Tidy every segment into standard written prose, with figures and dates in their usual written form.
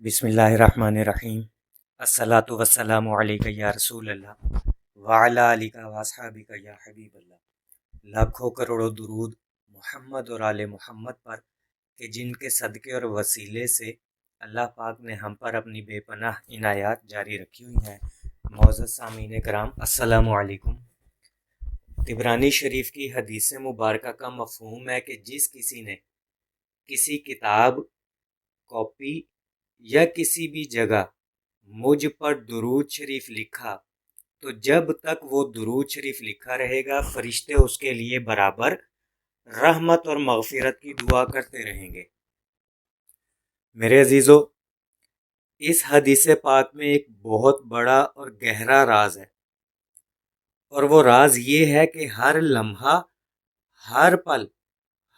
بسم اللہ الرحمن الرحیم۔ الصلاۃ والسلام علیک یا رسول اللہ وعلی آلک واصحابک یا حبیب اللہ۔ لاکھوں کروڑوں درود محمد اور آل محمد پر کہ جن کے صدقے اور وسیلے سے اللہ پاک نے ہم پر اپنی بے پناہ عنایات جاری رکھی ہوئی ہیں۔ معزز سامعین کرام، السلام علیکم۔ طبرانی شریف کی حدیث مبارکہ کا مفہوم ہے کہ جس کسی نے کسی کتاب، کاپی یا کسی بھی جگہ مجھ پر درود شریف لکھا تو جب تک وہ درود شریف لکھا رہے گا فرشتے اس کے لیے برابر رحمت اور مغفرت کی دعا کرتے رہیں گے۔ میرے عزیزو، اس حدیث پاک میں ایک بہت بڑا اور گہرا راز ہے، اور وہ راز یہ ہے کہ ہر لمحہ، ہر پل،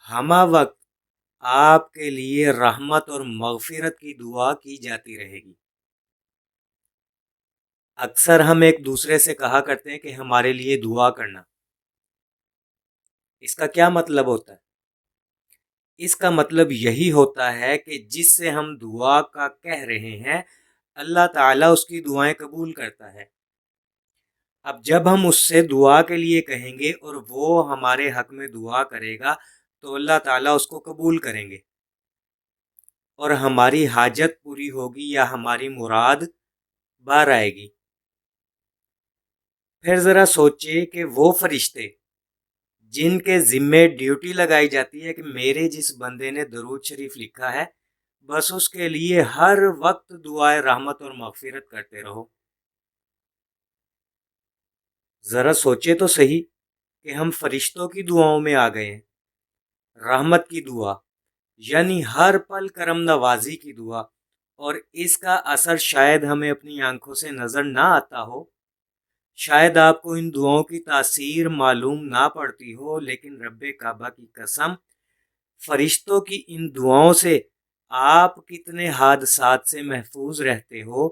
ہمہ وقت آپ کے لیے رحمت اور مغفرت کی دعا کی جاتی رہے گی۔ اکثر ہم ایک دوسرے سے کہا کرتے ہیں کہ ہمارے لیے دعا کرنا۔ اس کا کیا مطلب ہوتا ہے؟ اس کا مطلب یہی ہوتا ہے کہ جس سے ہم دعا کا کہہ رہے ہیں اللہ تعالیٰ اس کی دعائیں قبول کرتا ہے۔ اب جب ہم اس سے دعا کے لیے کہیں گے اور وہ ہمارے حق میں دعا کرے گا تو اللہ تعالیٰ اس کو قبول کریں گے اور ہماری حاجت پوری ہوگی یا ہماری مراد بار آئے گی۔ پھر ذرا سوچئے کہ وہ فرشتے جن کے ذمے ڈیوٹی لگائی جاتی ہے کہ میرے جس بندے نے درود شریف لکھا ہے بس اس کے لیے ہر وقت دعائے رحمت اور مغفرت کرتے رہو۔ ذرا سوچے تو صحیح کہ ہم فرشتوں کی دعاؤں میں آ گئے ہیں۔ رحمت کی دعا یعنی ہر پل کرم نوازی کی دعا، اور اس کا اثر شاید ہمیں اپنی آنکھوں سے نظر نہ آتا ہو، شاید آپ کو ان دعاؤں کی تاثیر معلوم نہ پڑتی ہو، لیکن رب کعبہ کی قسم فرشتوں کی ان دعاؤں سے آپ کتنے حادثات سے محفوظ رہتے ہو،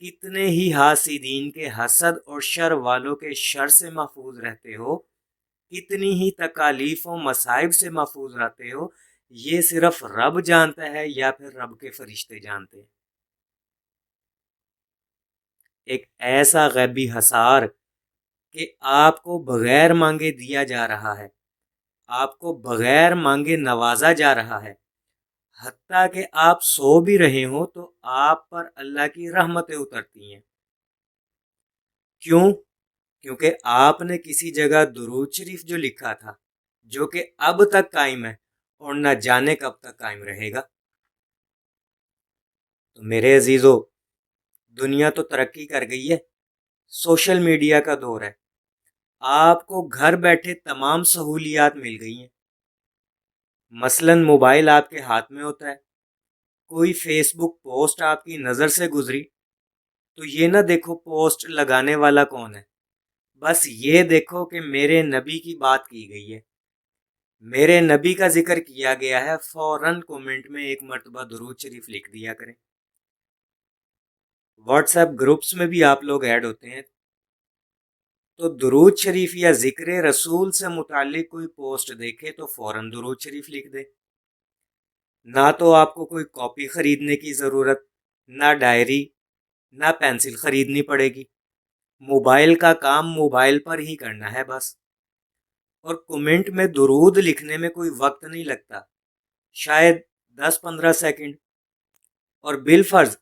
کتنے ہی حاسدین کے حسد اور شر والوں کے شر سے محفوظ رہتے ہو، کتنی ہی تکالیف و مصائب سے محفوظ رہتے ہو، یہ صرف رب جانتا ہے یا پھر رب کے فرشتے جانتے ہیں۔ ایک ایسا غیبی حصار کہ آپ کو بغیر مانگے دیا جا رہا ہے، آپ کو بغیر مانگے نوازا جا رہا ہے، حتیٰ کہ آپ سو بھی رہے ہوں تو آپ پر اللہ کی رحمتیں اترتی ہیں۔ کیوں؟ کیونکہ آپ نے کسی جگہ درود شریف جو لکھا تھا، جو کہ اب تک قائم ہے اور نہ جانے کب تک قائم رہے گا۔ تو میرے عزیزو، دنیا تو ترقی کر گئی ہے، سوشل میڈیا کا دور ہے، آپ کو گھر بیٹھے تمام سہولیات مل گئی ہیں۔ مثلاً موبائل آپ کے ہاتھ میں ہوتا ہے، کوئی فیس بک پوسٹ آپ کی نظر سے گزری تو یہ نہ دیکھو پوسٹ لگانے والا کون ہے، بس یہ دیکھو کہ میرے نبی کی بات کی گئی ہے، میرے نبی کا ذکر کیا گیا ہے، فوراً کومنٹ میں ایک مرتبہ درود شریف لکھ دیا کریں۔ واٹس ایپ گروپس میں بھی آپ لوگ ایڈ ہوتے ہیں تو درود شریف یا ذکر رسول سے متعلق کوئی پوسٹ دیکھے تو فوراً درود شریف لکھ دے۔ نہ تو آپ کو کوئی کاپی خریدنے کی ضرورت، نہ ڈائری، نہ پینسل خریدنی پڑے گی، موبائل کا کام موبائل پر ہی کرنا ہے بس۔ اور کومنٹ میں درود لکھنے میں کوئی وقت نہیں لگتا، شاید 10-15 سیکنڈ۔ اور بالفرض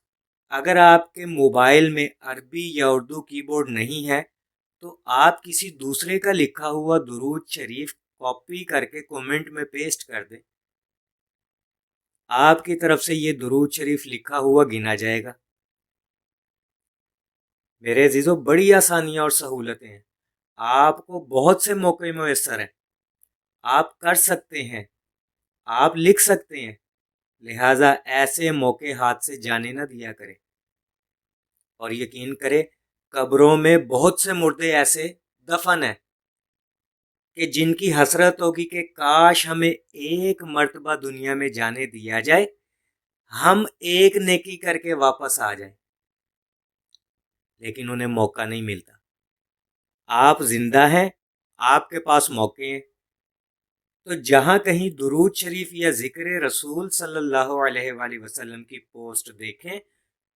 اگر آپ کے موبائل میں عربی یا اردو کی بورڈ نہیں ہے تو آپ کسی دوسرے کا لکھا ہوا درود شریف کاپی کر کے کومنٹ میں پیسٹ کر دیں، آپ کی طرف سے یہ درود شریف لکھا ہوا گنا جائے گا۔ میرے عزیزو، بڑی آسانیاں اور سہولتیں ہیں، آپ کو بہت سے موقع میسر ہیں، آپ کر سکتے ہیں، آپ لکھ سکتے ہیں، لہٰذا ایسے موقع ہاتھ سے جانے نہ دیا کریں۔ اور یقین کریں، قبروں میں بہت سے مردے ایسے دفن ہیں کہ جن کی حسرت ہوگی کہ کاش ہمیں ایک مرتبہ دنیا میں جانے دیا جائے، ہم ایک نیکی کر کے واپس آ جائیں، لیکن انہیں موقع نہیں ملتا۔ آپ زندہ ہیں، آپ کے پاس موقع ہیں، تو جہاں کہیں درود شریف یا ذکر رسول صلی اللہ علیہ وآلہ وسلم کی پوسٹ دیکھیں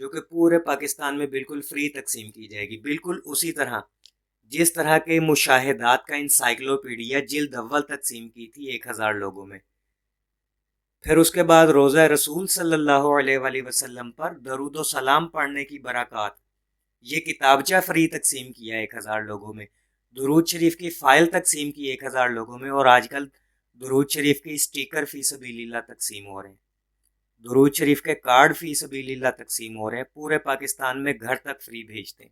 جو کہ پورے پاکستان میں بالکل فری تقسیم کی جائے گی، بالکل اسی طرح جس طرح کے مشاہدات کا انسائکلوپیڈیا جلد اول تقسیم کی تھی 1000 لوگوں میں۔ پھر اس کے بعد روزہ رسول صلی اللہ علیہ وآلہ وسلم پر درود و سلام پڑھنے کی برکات، یہ کتابچہ فری تقسیم کیا 1000 لوگوں میں، درود شریف کی فائل تقسیم کی 1000 لوگوں میں، اور آج کل درود شریف کی اسٹیکر فی سبیل اللہ تقسیم ہو رہے ہیں، درود شریف کے کارڈ فی سبیل اللہ تقسیم ہو رہے ہیں، پورے پاکستان میں گھر تک فری بھیجتے ہیں۔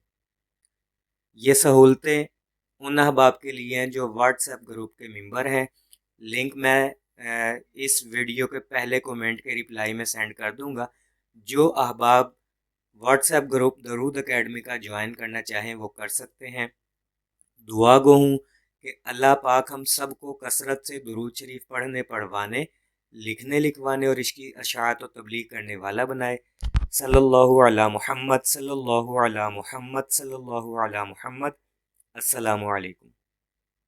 یہ سہولتیں ان احباب کے لیے ہیں جو واٹس ایپ گروپ کے ممبر ہیں۔ لنک میں اس ویڈیو کے پہلے کومنٹ کے رپلائی میں سینڈ کر دوں گا۔ جو احباب واٹس ایپ گروپ درود اکیڈمی کا جوائن کرنا چاہیں وہ کر سکتے ہیں۔ دعا گو ہوں کہ اللہ پاک ہم سب کو کثرت سے درود شریف پڑھنے، پڑھوانے، لکھنے، لکھوانے اور اس کی اشاعت و تبلیغ کرنے والا بنائے۔ صلی اللہ علی محمد، صلی اللہ علی محمد، صلی اللہ علی محمد۔ السلام علیکم۔